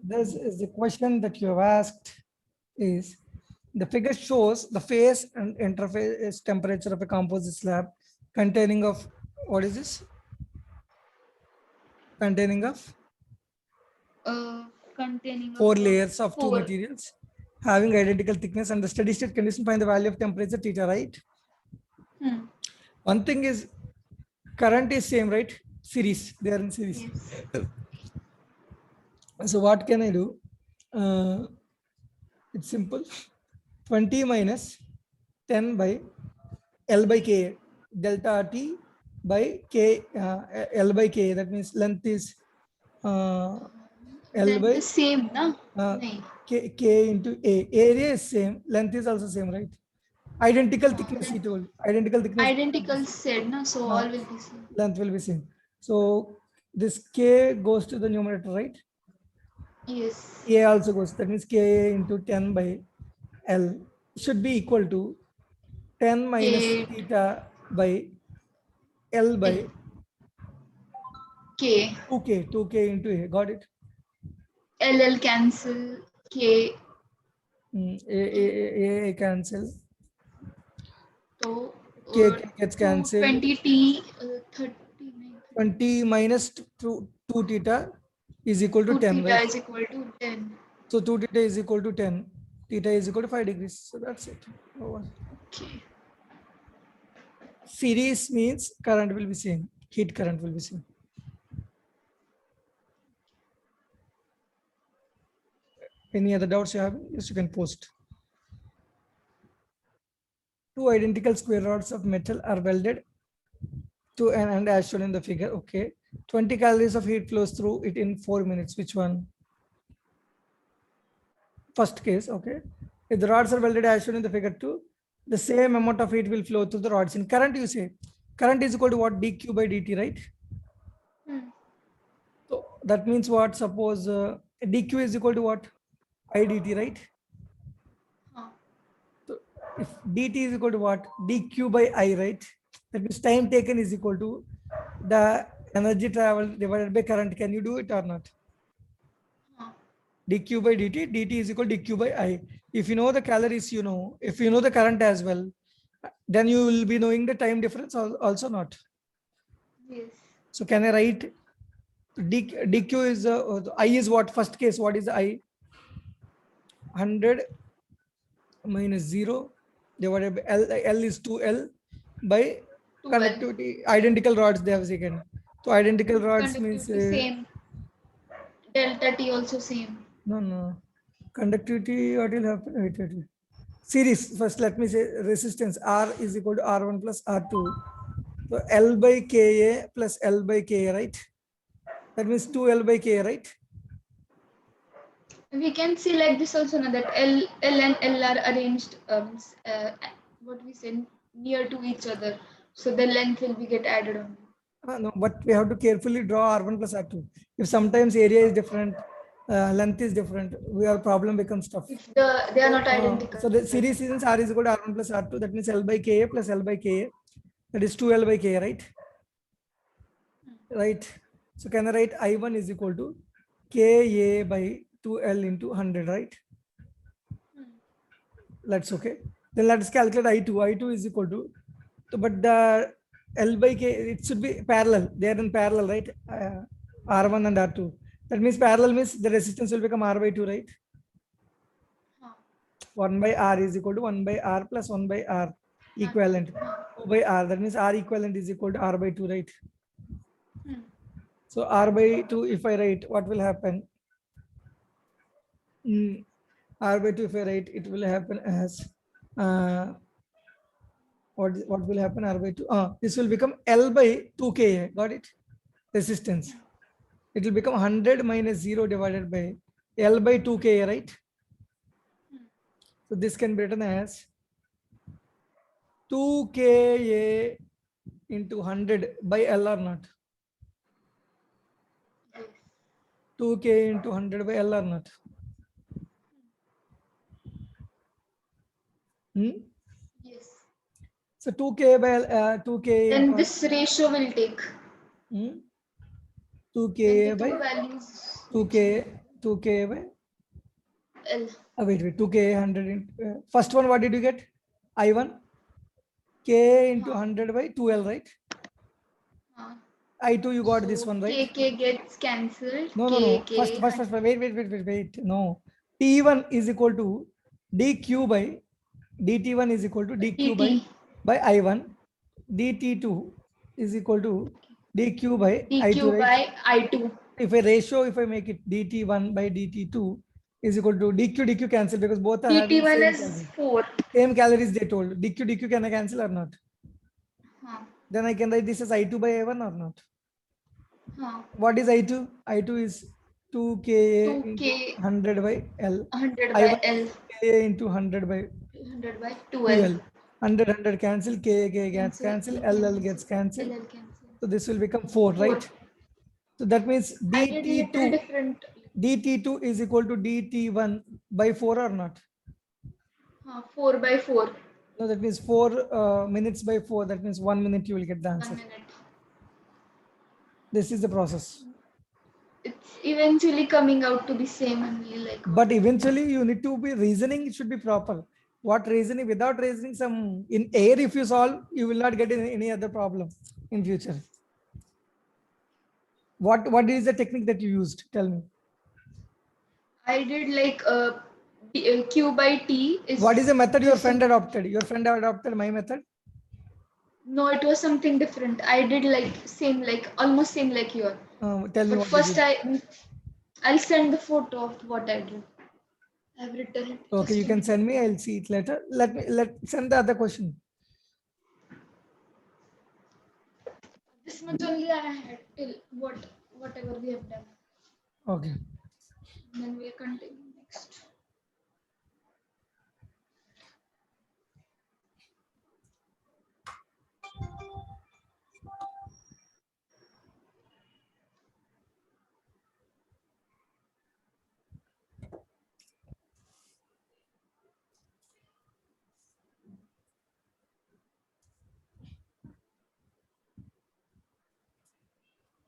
this is the question that you have asked is the figure shows the phase and interface temperature of a composite slab containing of what is this? Containing of Containing of 4 layers of 2 four. materials having identical thickness and the steady state condition find the value of temperature theta, right? One thing is current is same, right? Series, they are in series. Yes. So what can I do? It's simple. 20 minus 10 by L by K delta T by K L by K. That means length is L Then by the same, na? K into A. Area is same. Length is also same, right? Identical thickness he told. Identical thickness. Identical said, na? So all will be same. Length will be same. So this K goes to the numerator, right? Yes. A also goes. That means K into 10 by L should be equal to 10 minus K theta by L by K. 2K into A. Got it? LL cancel K. A cancel. So K gets cancelled. 20 T 30. 20 minus 2 theta is equal to 2 10. theta Right? is equal to 10. So 2 theta is equal to 10. Theta is equal to 5 degrees. So that's it. Over. Okay. Series means current will be same. Heat current will be same. Any other doubts you have? Yes, you can post. Two identical square rods of metal are welded to an end as shown in the figure. Okay. 20 calories of heat flows through it in 4 minutes. Which one? First case. Okay. If the rods are welded as shown in the figure 2, the same amount of heat will flow through the rods. In current, you say current is equal to what? dq by dt, right? So that means what? Suppose dq is equal to what? I dt, right? So if dt is equal to what? dq by I, right? That means time taken is equal to the energy travel divided by current. Can you do it or not? dq by dt is equal to dq by I. If you know the calories, you know. If you know the current as well, then you will be knowing the time difference also not. Yes. So can I write dq is I is what? First case, what is I? 100 minus 0 divided by L is 2L by 2L. conductivity. Identical rods they have taken. So identical rods means same. Delta T also same. no. Conductivity, what will happen? Wait. Series, first let me say resistance. R is equal to R1 plus R2. So L by Ka plus L by Ka, right? That means 2L by K, right? We can see like this also, now that L and L are arranged what we say near to each other, so the length will be get added on. No, but we have to carefully draw R1 plus R2. If sometimes area is different, length is different, our problem becomes tough. If they are not identical. So the series since R is equal to R1 plus R2, that means L by Ka plus L by Ka. That is 2L by Ka, right? Right. So can I write I1 is equal to Ka by 2L into 100, right? That's okay. Then let's calculate I2. I2 is equal to, but the L by K, it should be parallel. They are in parallel, right? R1 and R2. That means parallel means the resistance will become R by 2, right? 1 by R is equal to 1 by R plus 1 by R equivalent. 2 by R. That means R equivalent is equal to R by 2, right? So R by 2, if I write, what will happen? R by 2, if I write, it will happen as what will happen? R by 2. This will become L by 2Ka. Got it? Resistance. It will become 100 minus 0 divided by L by 2Ka, right? So this can be written as 2Ka into 100 by L or not? 2K into 100 by L or not? Yes. So 2K by 2K. Then this ratio will take. 2K by values. 2K 2K by, L. wait, 2K 100 into, first one, what did you get? I1, K into 100 by 2L, right? Huh. I2, you got So this one, right? K gets cancelled. No. First, wait. No. T1 is equal to dq by dt1 is equal to dq by I1. dt2 is equal to dq by I2, dq right? by I2. If I make it dt1 by dt2 is equal to dq cancel because both are having dt1 same is calories. 4. Same calories they told. dq can I cancel or not? Huh. Then I can write this as I2 by I1 or not? Huh. What is I2? I2 is 2Ka 2k into 100 by L. 100 by I1 L. is Ka into 100 by 100 by 2L. 2L. 100 cancel, Ka gets cancel, LL gets cancel. LL cancel. So this will become 4, 4. right? So that means I did little dt2 different. dt2 is equal to dt1 by 4 or not? 4 by 4. No, that means 4 minutes by 4. That means 1 minute you will get the 1 answer. minute. This is the process. It's eventually coming out to be same only, like. But eventually you need to be reasoning, it should be proper. What reasoning? Without reasoning, some in air, if you solve, you will not get any other problem in future. What is the technique that you used? Tell me. I did like Q by T is. What is the method your just friend adopted? Your friend adopted my method? No, it was something different. I did like same, like almost same like your. Tell me But what first you did. I'll send the photo of what I did. I've written it. Okay, Just you a can minute. send me. I'll see it later. Let send the other question. This much only I had till whatever we have done. Okay. And then we'll continue next.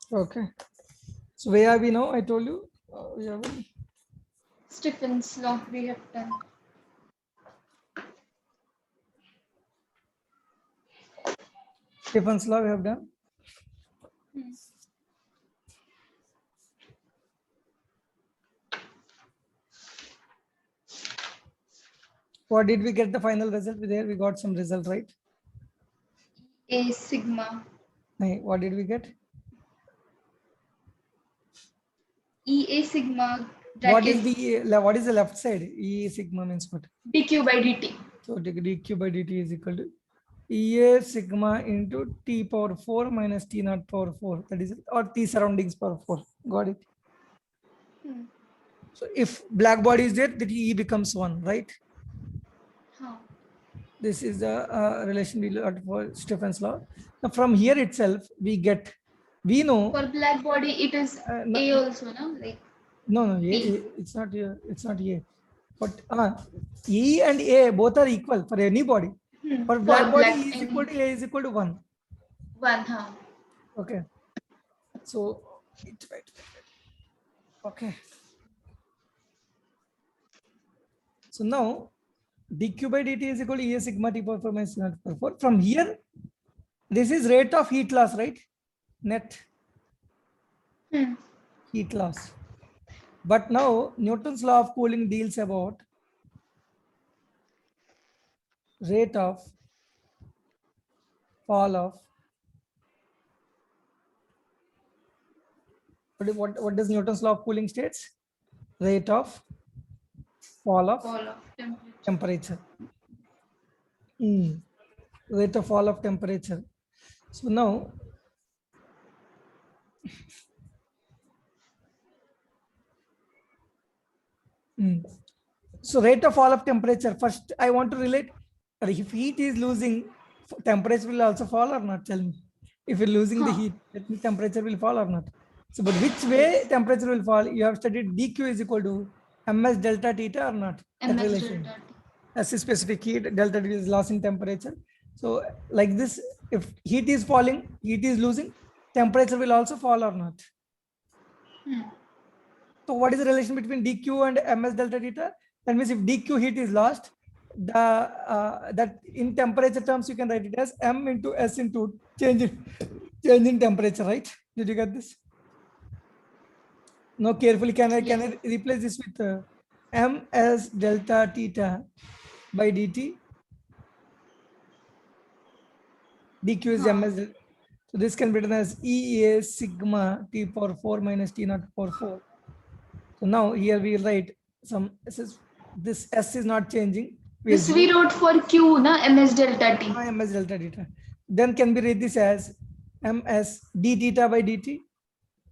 Okay. So where are we now? I told you. We have Stephen's law we have done. Stephen's law we have done. What did we get the final result? There we got some result, right? A sigma. Hey, what did we get? E A sigma. What is the left side? E sigma means what? dq by dt. So dq by dt is equal to EA sigma into T power 4 minus T naught power 4. That is, or T surroundings power 4. Got it? So if black body is there, that E becomes 1, right? This is the relation we learned for Stephen's law. Now from here itself, we know. For black body, it is A also, no? Like. No, it's not here. It's not here. But E and A both are equal for any body. For black body, E is equal to A is equal to 1. 1, huh? Okay. So, wait. Okay. So now, dq by dt is equal to E sigma T power 4 minus T naught power 4. From here, this is rate of heat loss, right? Net heat loss. But now Newton's law of cooling deals about rate of fall of what does Newton's law of cooling states? Rate of fall of temperature. Rate of fall of temperature. So now so rate of fall of temperature. First, I want to relate. If heat is losing, temperature will also fall or not? Tell me. If you're losing the heat, that means temperature will fall or not? So, but which way temperature will fall? You have studied dq is equal to ms delta theta or not? That relation. Delta T. As a specific heat, delta T is loss in temperature. So, like this, if heat is falling, heat is losing, temperature will also fall or not? So what is the relation between dq and ms delta theta? That means if dq heat is lost, that in temperature terms you can write it as m into s into change in temperature, right? Did you get this? No, carefully. Can I replace this with m as delta theta by dt? dq is m as so this can be written as EA sigma T power 4 minus T naught power 4. So now here we will write this S is not changing. This we wrote for Q, na ms delta T. ms delta theta. Then can we read this as ms d theta by dt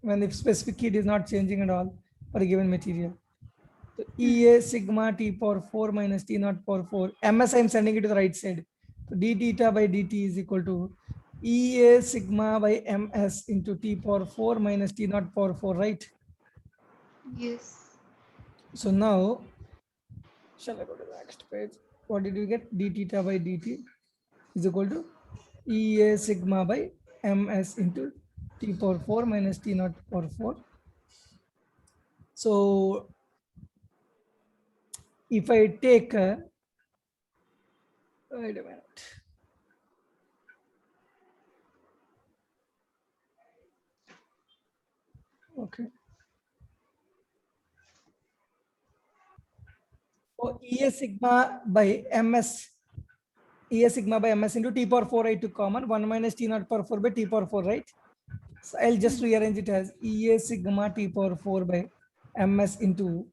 when the specific heat is not changing at all for a given material. So EA sigma T power 4 minus T naught power 4. ms I am sending it to the right side. So d theta by dt is equal to EA sigma by ms into T power 4 minus T naught power 4, right? Yes. So now, shall I go to the next page? What did we get? D theta by dt is equal to EA sigma by ms into T power 4 minus T naught power 4. So if I take, wait a minute. Okay. So EA sigma by ms into T power 4 I took common 1 minus T naught power 4 by T power 4, right? So I'll just rearrange it as EA sigma T power 4 by ms into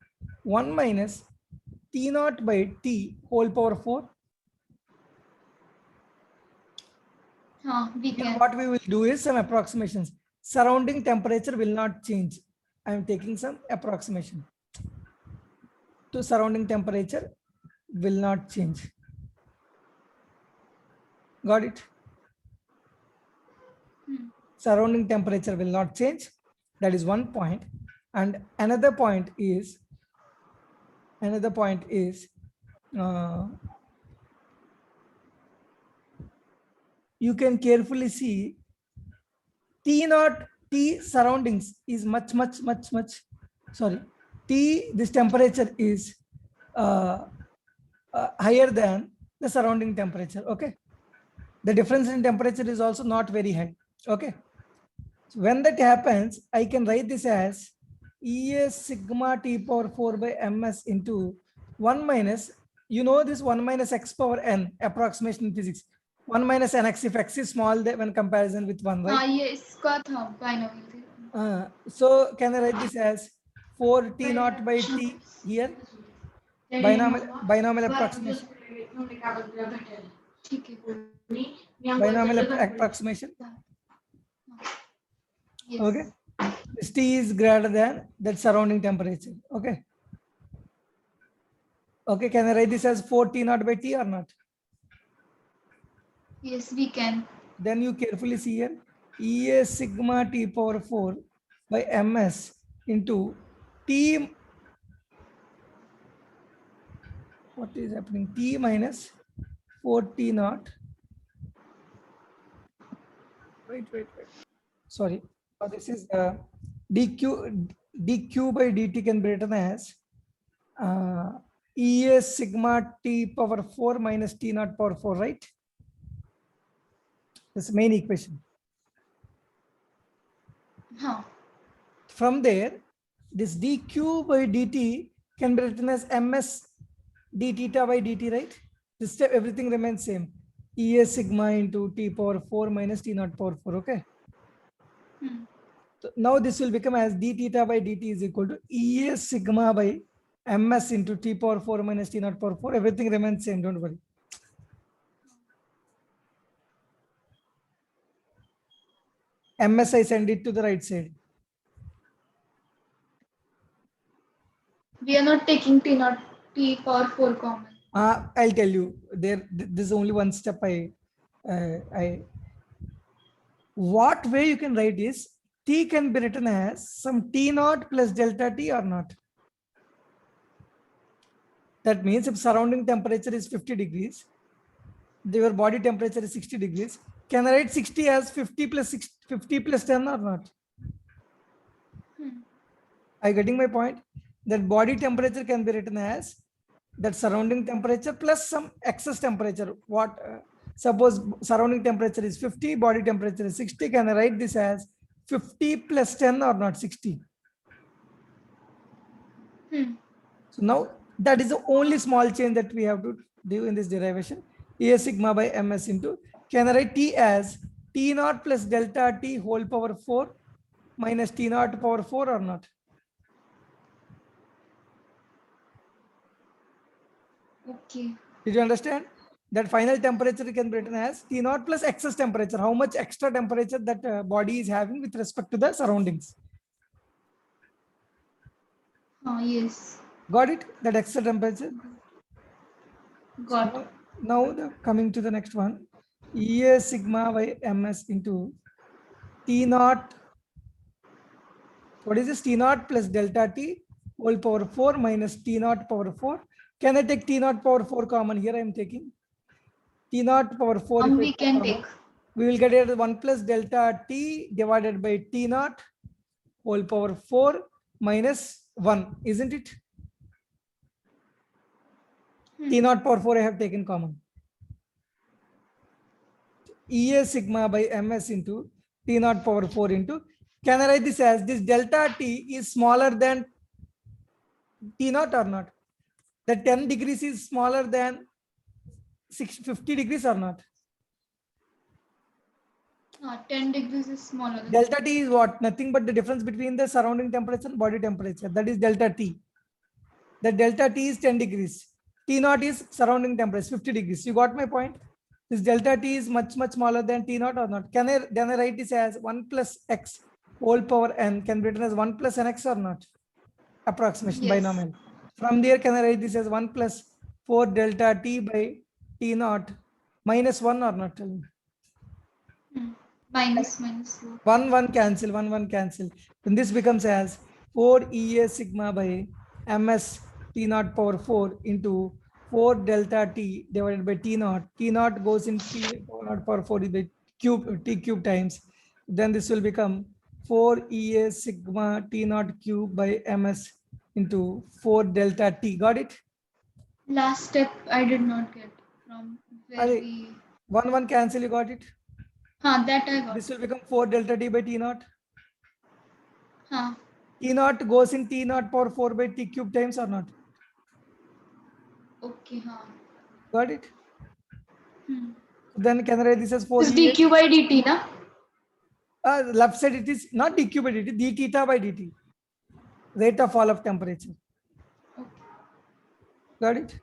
1 minus T naught by T whole power 4. We can. What we will do is some approximations. Surrounding temperature will not change. I am taking some approximation. To surrounding temperature will not change. Got it? Surrounding temperature will not change. That is one point. And another point is you can carefully see T naught T surroundings is much sorry, this temperature is higher than the surrounding temperature. Okay, the difference in temperature is also not very high. Okay, so when that happens, I can write this as EA sigma T power 4 by ms into 1 minus, you know, this 1 minus x power n approximation in physics. 1 minus nx if x is small when comparison with 1, right? Yes, binomial. So can I write this as 4 T naught by T here? Binomial approximation. Binomial approximation. Yes. Okay. This T is greater than that surrounding temperature. Okay. Okay, can I write this as 4 T naught by T or not? Yes, we can. Then you carefully see here EA sigma T power 4 by ms into T. What is happening? T minus 4 T naught. Wait. Sorry. This is dq by dt can be written as EA sigma T power 4 minus T naught power 4, right? This is main equation. From there, this dq by dt can be written as ms d theta by dt, right? This step everything remains same. EA sigma into T power 4 minus T naught power 4. Okay. So now this will become as d theta by dt is equal to EA sigma by ms into T power 4 minus T naught power 4. Everything remains same. Don't worry. ms I send it to the right side. We are not taking T naught T power 4 common. I'll tell you. This is only one step. What way you can write is T can be written as some T naught plus delta T or not. That means if surrounding temperature is 50 degrees, your body temperature is 60 degrees. Can I write 60 as 50 plus 10 or not? Are you getting my point? That body temperature can be written as that surrounding temperature plus some excess temperature. What suppose surrounding temperature is 50, body temperature is 60. Can I write this as 50 plus 10 or not 60? So now that is the only small change that we have to do in this derivation. A sigma by ms into, can I write T as T naught plus delta T whole power 4 minus T naught power 4 or not? Okay. Did you understand? That final temperature can be written as T naught plus excess temperature. How much extra temperature that body is having with respect to the surroundings. Yes. Got it? That extra temperature. Got. So now coming to the next one. EA sigma by ms into T naught. What is this? T naught plus delta T whole power 4 minus T naught power 4. Can I take T naught power 4 common? Here I am taking T naught power 4. If I We take can common, take. we will get it as 1 plus delta T divided by T naught whole power 4 minus 1, isn't it? T naught power 4 I have taken common. EA sigma by ms into T naught power 4 into, can I write this as this delta T is smaller than T naught or not? The 10 degrees is smaller than 50 degrees or not? 10 degrees is smaller than. Delta T is what? Nothing but the difference between the surrounding temperature and body temperature. That is delta T. The delta T is 10 degrees. T naught is surrounding temperature, 50 degrees. You got my point? This delta T is much smaller than T naught or not? Can I write this as 1 plus x whole power n can be written as 1 plus nx or not? Approximation binomial. From there, can I write this as 1 plus 4 delta T by T naught minus 1 or not? Tell me. Minus 1 cancel. Then this becomes as 4 EA sigma by ms T naught power 4 into 4 delta T divided by T naught. T naught goes in T naught power 4 by cube T cube times. Then this will become 4 EA sigma T naught cube by ms into 4 delta T. Got it? Last step I did not get from where we. 1 cancel. You got it? That I got. This will become 4 delta T by T naught. Huh. T naught goes in T naught power 4 by T cube times or not? Okay. Got it? Then can I write this as 4 Is dq by dt, na? Left side it is not dq by dt, d theta by dt. Rate of fall of temperature. Okay. Got it?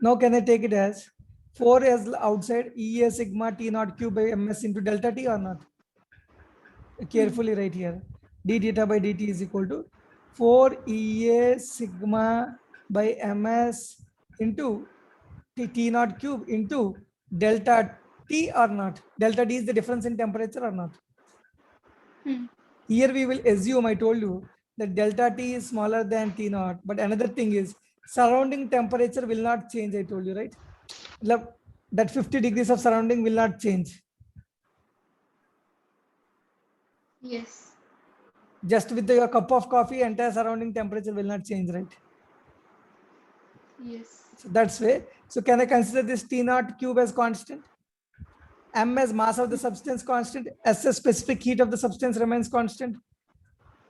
Now can I take it as 4 as outside EA sigma T naught cube by ms into delta T or not? Carefully write here. D theta by dt is equal to 4 EA sigma by ms into T naught cube into delta T or not? Delta T is the difference in temperature or not? Here we will assume, I told you, that delta T is smaller than T naught. But another thing is surrounding temperature will not change, I told you, right? That 50 degrees of surrounding will not change. Yes. Just with your cup of coffee, entire surrounding temperature will not change, right? Yes. So that's way. So can I consider this T naught cube as constant? M as mass of the substance constant, S as specific heat of the substance remains constant.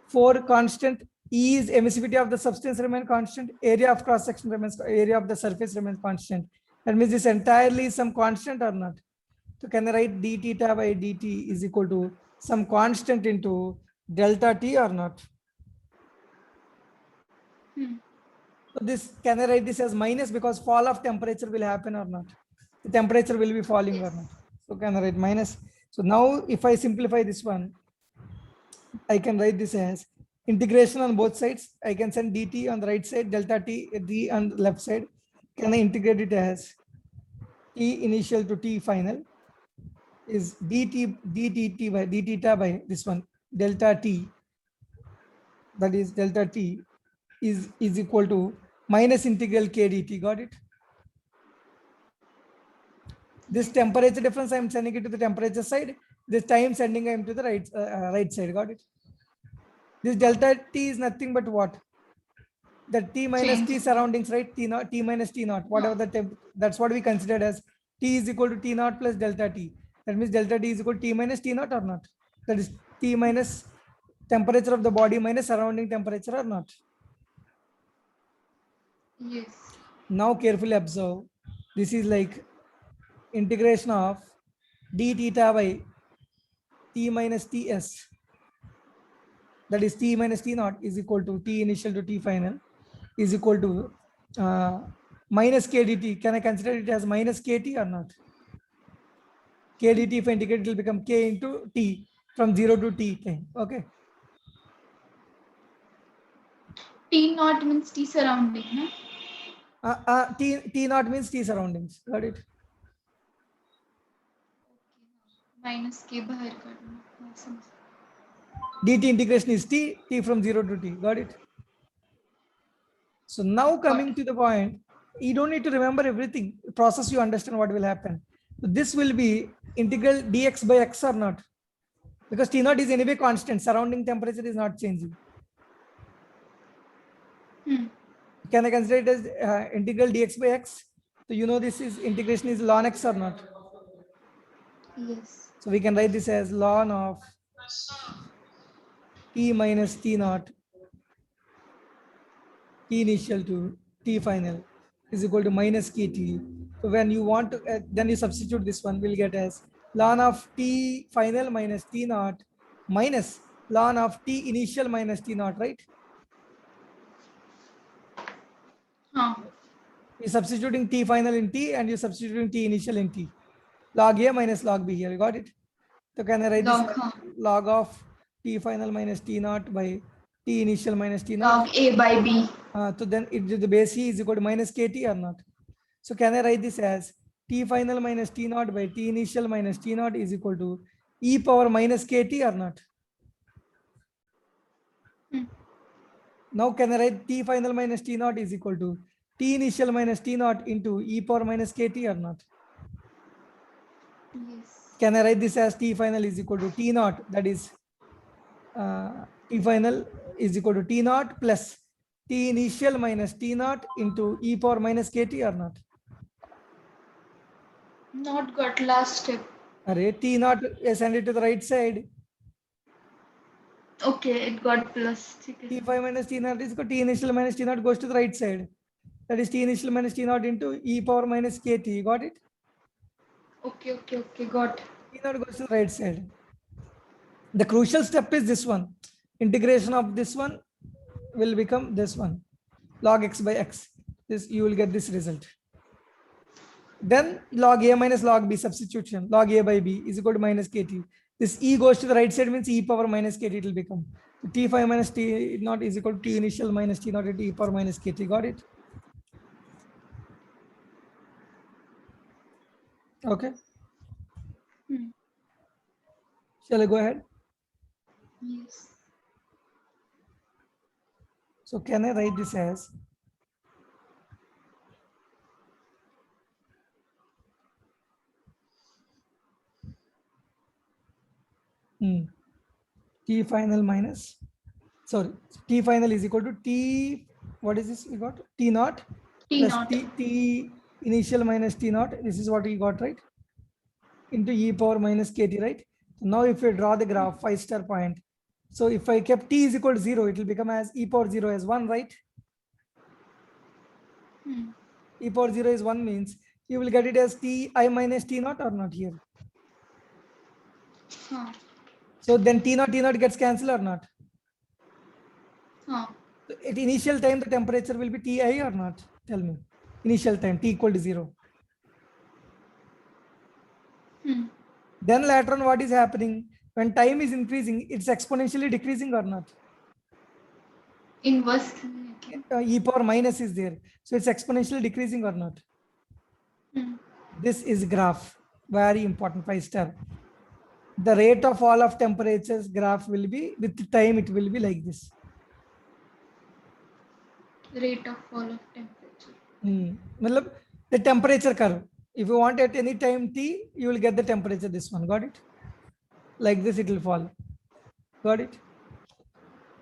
4 constant, E is emissivity of the substance remains constant, area of cross section remains, area of the surface remains constant. That means this entirely is some constant or not? So can I write d theta by dt is equal to some constant into delta T or not? So this, can I write this as minus because fall of temperature will happen or not? The temperature will be falling or not? So can I write minus? So now if I simplify this one, I can write this as integration on both sides. I can send dt on the right side, delta T, d on the left side. Can I integrate it as T initial to T final is dt by d theta by this one, delta T, that is delta T is equal to minus integral k dt. Got it? This temperature difference I am sending it to the temperature side. This time sending I am to the right side. Got it? This delta T is nothing but what? The T minus Change. T surroundings, right? T naught, T minus T naught, whatever the temp, that's what we considered as T is equal to T naught plus delta T. That means delta T is equal to T minus T naught or not? That is T minus temperature of the body minus surrounding temperature or not? Yes. Now carefully observe. This is like integration of d theta by T minus Ts. That is T minus T naught is equal to T initial to T final is equal to minus kdt. Can I consider it as minus kt or not? Kdt if I integrate, it will become k into t from 0 to t time. Okay. T naught means T surrounding, no? T naught means t surroundings. Got it? Minus K बाहर करना. समझ. Dt integration is t from 0 to t. Got it? So now coming to the point, you don't need to remember everything. Process, you understand what will happen. So this will be integral dx by x or not? Because T naught is anyway constant. Surrounding temperature is not changing. Can I consider it as integral dx by x? So you know this is integration is ln x or not? Yes. So we can write this as ln of t minus t naught t initial to t final is equal to minus kt. So when you want to, then you substitute this one, we'll get as ln of t final minus t naught minus ln of t initial minus t naught, right? You're substituting t final in t and you're substituting t initial in t. Log a minus log b here, you got it? So can I write Log, this as log of t final minus t naught by t initial minus t naught? log A by B. So then the base e is equal to minus kt or not? So can I write this as t final minus t naught by t initial minus t naught is equal to e power minus kt or not? Now can I write t final minus t naught is equal to t initial minus t naught into e power minus kt or not? Yes. Can I write this as t final is equal to t naught, that is t final is equal to t naught plus t initial minus t naught into e power minus kt or not? Not got last step. Array t naught, send it to the right side. Okay, it got plus. T5 minus T naught is equal to T initial minus T naught goes to the right side. That is T initial minus T naught into e power minus kt. Got it? Okay, got. T naught goes to the right side. The crucial step is this one. Integration of this one will become this one. Log x by x. This you will get this result. Then log a minus log b substitution. Log a by b is equal to minus kt. This e goes to the right side means e power minus kt it will become. T5 minus T naught is equal to T initial minus T naught into e power minus kt. Got it? Okay. Shall I go ahead? Yes. So can I write this as T final minus, sorry, T final is equal to T, what is this we got? T naught T plus naught. T initial minus T naught. This is what we got, right? Into e power minus kt, right? Now if we draw the graph 5-star point, so if I kept t is equal to 0, it will become as e power 0 as 1, right? E power 0 is 1 means you will get it as t I minus t naught or not here. So then t naught gets cancelled or not? So at initial time the temperature will be Ti or not? Tell me. Initial time t equal to 0. Then later on what is happening? When time is increasing, it's exponentially decreasing or not? Inverse. E power minus is there. So it's exponentially decreasing or not? This is graph. Very important, 5-star. The rate of fall of temperatures graph will be, with time it will be like this. Rate of fall of temperature. Matlab, the temperature curve. If you want at any time t, you will get the temperature, this one. Got it? Like this it will fall. Got it?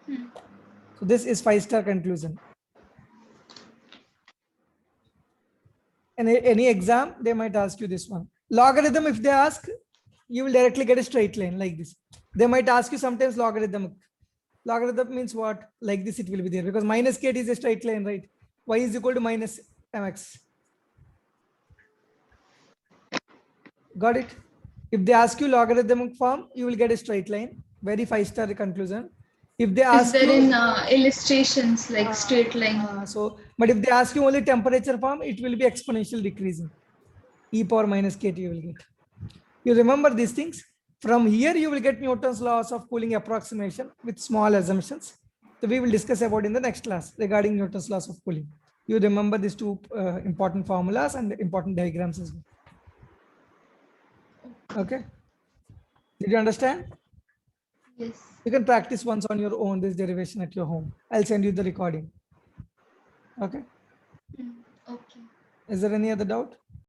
Hmm. So this is 5-star conclusion. And any exam, they might ask you this one. Logarithm, if they ask, you will directly get a straight line like this. They might ask you sometimes logarithm. Logarithm means what? Like this, it will be there because minus kt is a straight line, right? Y is equal to minus mx. Got it? If they ask you logarithmic form, you will get a straight line. Very 5-star conclusion. If they Is ask there you, in illustrations like straight line? but if they ask you only temperature form, it will be exponential decreasing. E power minus kt you will get. You remember these things? From here, you will get Newton's laws of cooling approximation with small assumptions. So we will discuss about in the next class regarding Newton's laws of cooling. You remember these two important formulas and important diagrams as well. Okay. Did you understand? Yes. You can practice once on your own this derivation at your home. I'll send you the recording. Okay. Okay. Is there any other doubt?